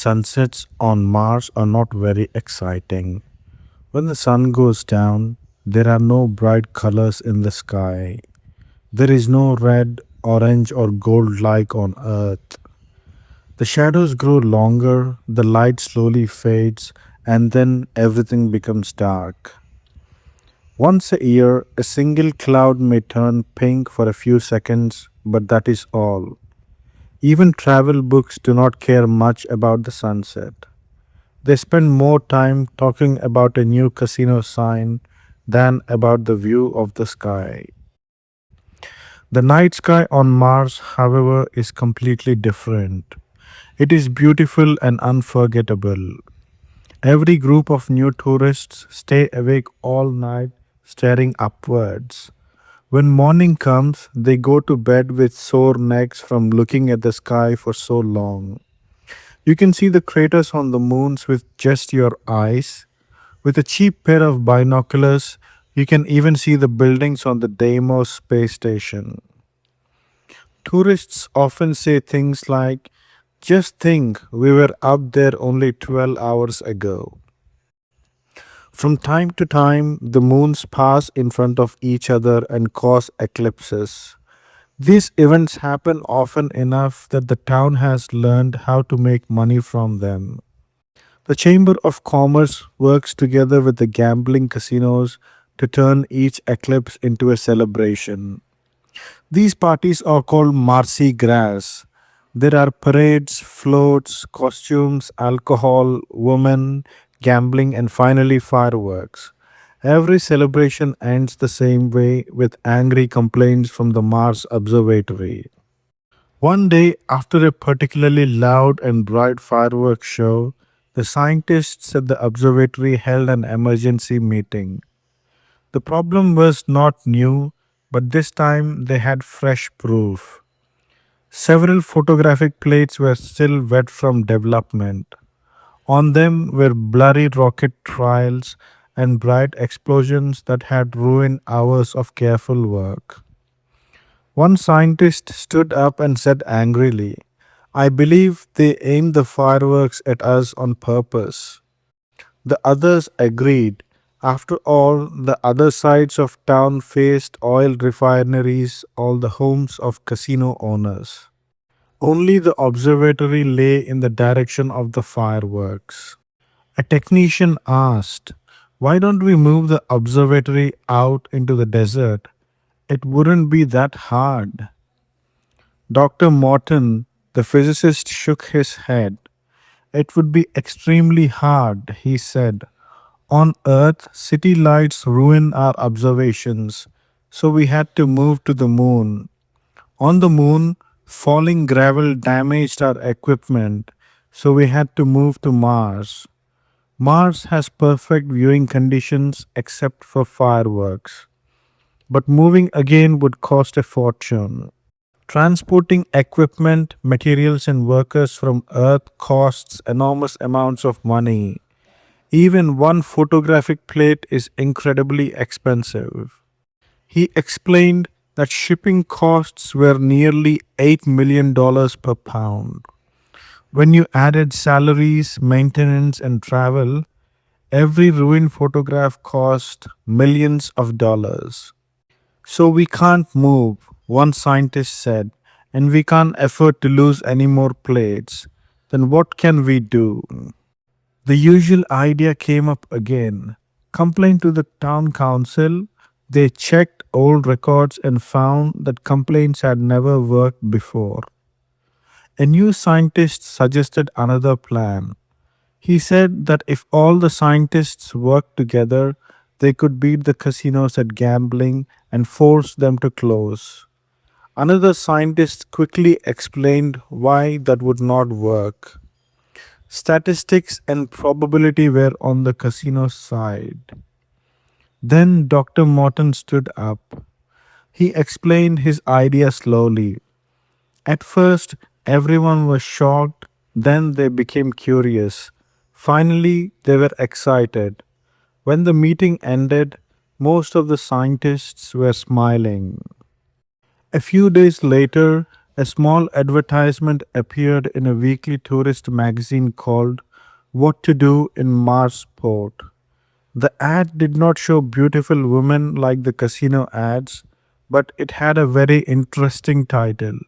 Sunsets on Mars are not very exciting. When the sun goes down, there are no bright colors in the sky. There is no red, orange, or gold like on Earth. The shadows grow longer, the light slowly fades, and then everything becomes dark. Once a year, a single cloud may turn pink for a few seconds, but that is all. Even travel books do not care much about the sunset. They spend more time talking about a new casino sign than about the view of the sky. The night sky on Mars, however, is completely different. It is beautiful and unforgettable. Every group of new tourists stay awake all night staring upwards. When morning comes, they go to bed with sore necks from looking at the sky for so long. You can see the craters on the moons with just your eyes. With a cheap pair of binoculars, you can even see the buildings on the Deimos space station. Tourists often say things like, just think, we were up there only 12 hours ago. From time to time, the moons pass in front of each other and cause eclipses. These events happen often enough that the town has learned how to make money from them. The Chamber of Commerce works together with the gambling casinos to turn each eclipse into a celebration. These parties are called Mardi Gras. There are parades, floats, costumes, alcohol, women, gambling, and finally fireworks. Every celebration ends the same way with angry complaints from the Mars Observatory. One day, after a particularly loud and bright fireworks show, the scientists at the observatory held an emergency meeting. The problem was not new, but this time they had fresh proof. Several photographic plates were still wet from development. On them were blurry rocket trials and bright explosions that had ruined hours of careful work. One scientist stood up and said angrily, I believe they aimed the fireworks at us on purpose. The others agreed. After all, the other sides of town faced oil refineries, all the homes of casino owners. Only the observatory lay in the direction of the fireworks. A technician asked, why don't we move the observatory out into the desert? It wouldn't be that hard. Dr. Morton, the physicist, shook his head. It would be extremely hard, he said. On Earth, city lights ruin our observations, so we had to move to the moon. On the moon, falling gravel damaged our equipment, so we had to move to Mars. Mars has perfect viewing conditions except for fireworks, but moving again would cost a fortune. Transporting equipment, materials, and workers from Earth costs enormous amounts of money. Even one photographic plate is incredibly expensive. He explained that shipping costs were nearly $8 million per pound. When you added salaries, maintenance, and travel, every ruined photograph cost millions of dollars. So we can't move, one scientist said, and we can't afford to lose any more plates. Then what can we do? The usual idea came up again. Complain to the town council. They checked old records and found that complaints had never worked before. A new scientist suggested another plan. He said that if all the scientists worked together, they could beat the casinos at gambling and force them to close. Another scientist quickly explained why that would not work. Statistics and probability were on the casino side. Then Dr. Morton stood up. He explained his idea slowly. At first, everyone was shocked, then they became curious. Finally, they were excited. When the meeting ended, most of the scientists were smiling. A few days later, A small advertisement appeared in a weekly tourist magazine called What to Do in Marsport. The ad did not show beautiful women like the casino ads, but it had a very interesting title.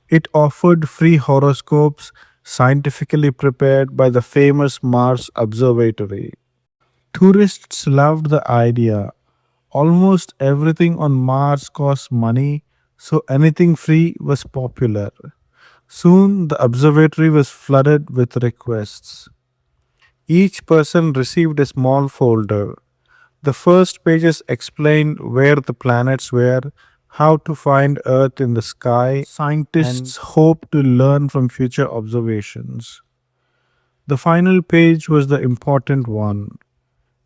It offered free horoscopes scientifically prepared by the famous Mars Observatory. Tourists loved the idea. Almost everything on Mars costs money, so anything free was popular. Soon the observatory was flooded with requests. Each person received a small folder. The first pages explained where the planets were, how to find Earth in the sky. Scientists hoped to learn from future observations. The final page was the important one.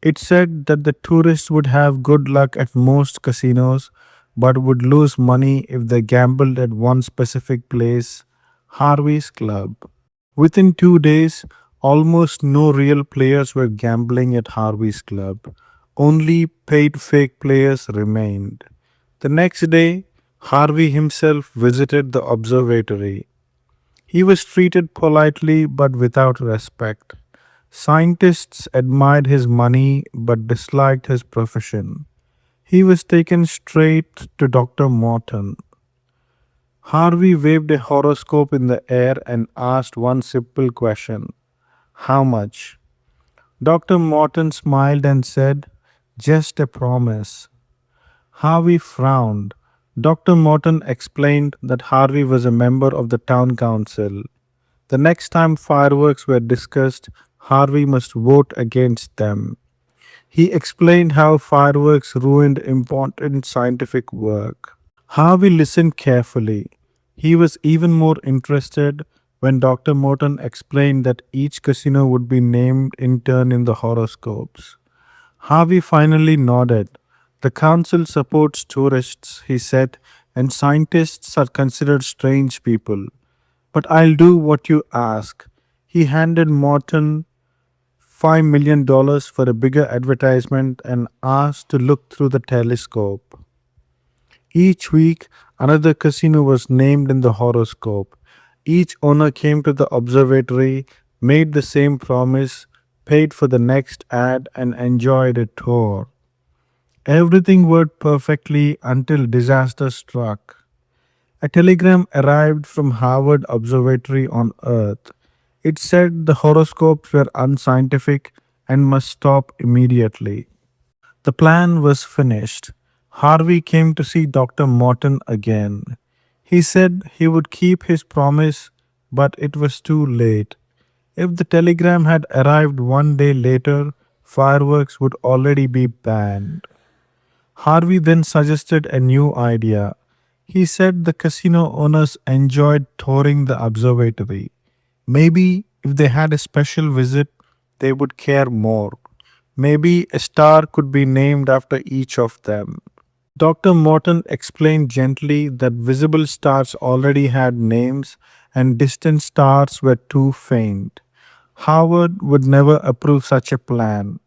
It said that the tourists would have good luck at most casinos but would lose money if they gambled at one specific place, Harvey's Club. Within 2 days, almost no real players were gambling at Harvey's Club. Only paid fake players remained. The next day, Harvey himself visited the observatory. He was treated politely but without respect. Scientists admired his money but disliked his profession. He was taken straight to Dr. Morton. Harvey waved a horoscope in the air and asked one simple question: How much? Dr. Morton smiled and said, Just a promise. Harvey frowned. Dr. Morton explained that Harvey was a member of the town council. The next time fireworks were discussed, Harvey must vote against them. He explained how fireworks ruined important scientific work. Harvey listened carefully. He was even more interested when Dr. Morton explained that each casino would be named in turn in the horoscopes. Harvey finally nodded. The council supports tourists, he said, and scientists are considered strange people. But I'll do what you ask. He handed Morton $5 million for a bigger advertisement and asked to look through the telescope. Each week, another casino was named in the horoscope. Each owner came to the observatory, made the same promise, paid for the next ad, and enjoyed a tour. Everything worked perfectly until disaster struck. A telegram arrived from Harvard Observatory on Earth. It said the horoscopes were unscientific and must stop immediately. The plan was finished. Harvey came to see Dr. Morton again. He said he would keep his promise, but it was too late. If the telegram had arrived 1 day later, fireworks would already be banned. Harvey then suggested a new idea. He said the casino owners enjoyed touring the observatory. Maybe if they had a special visit, they would care more. Maybe a star could be named after each of them. Dr. Morton explained gently that visible stars already had names and distant stars were too faint. Howard would never approve such a plan.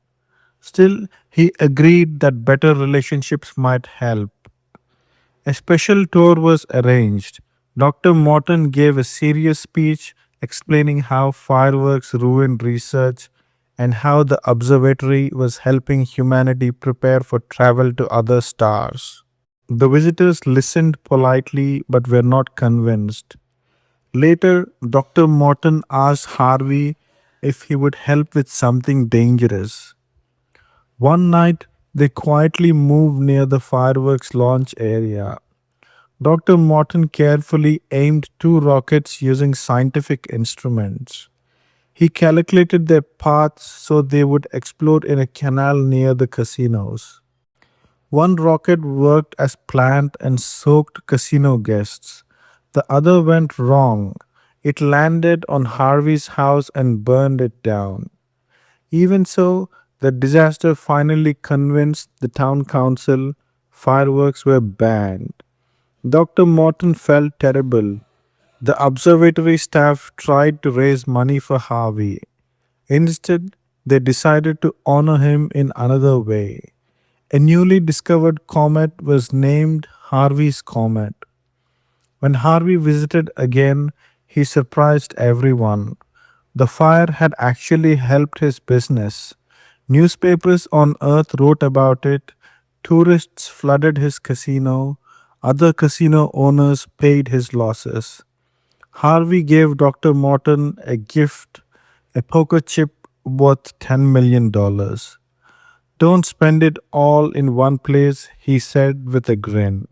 Still, he agreed that better relationships might help. A special tour was arranged. Dr. Morton gave a serious speech explaining how fireworks ruined research and how the observatory was helping humanity prepare for travel to other stars. The visitors listened politely but were not convinced. Later, Dr. Morton asked Harvey if he would help with something dangerous. One night, they quietly moved near the fireworks launch area. Dr. Morton carefully aimed two rockets using scientific instruments. He calculated their paths so they would explode in a canal near the casinos. One rocket worked as planned and soaked casino guests. The other went wrong. It landed on Harvey's house and burned it down. Even so, the disaster finally convinced the town council fireworks were banned. Dr. Morton felt terrible. The observatory staff tried to raise money for Harvey. Instead, they decided to honor him in another way. A newly discovered comet was named Harvey's Comet. When Harvey visited again, he surprised everyone. The fire had actually helped his business. Newspapers on Earth wrote about it. Tourists flooded his casino. Other casino owners paid his losses. Harvey gave Dr. Morton a gift, a poker chip worth $10 million. Don't spend it all in one place, he said with a grin.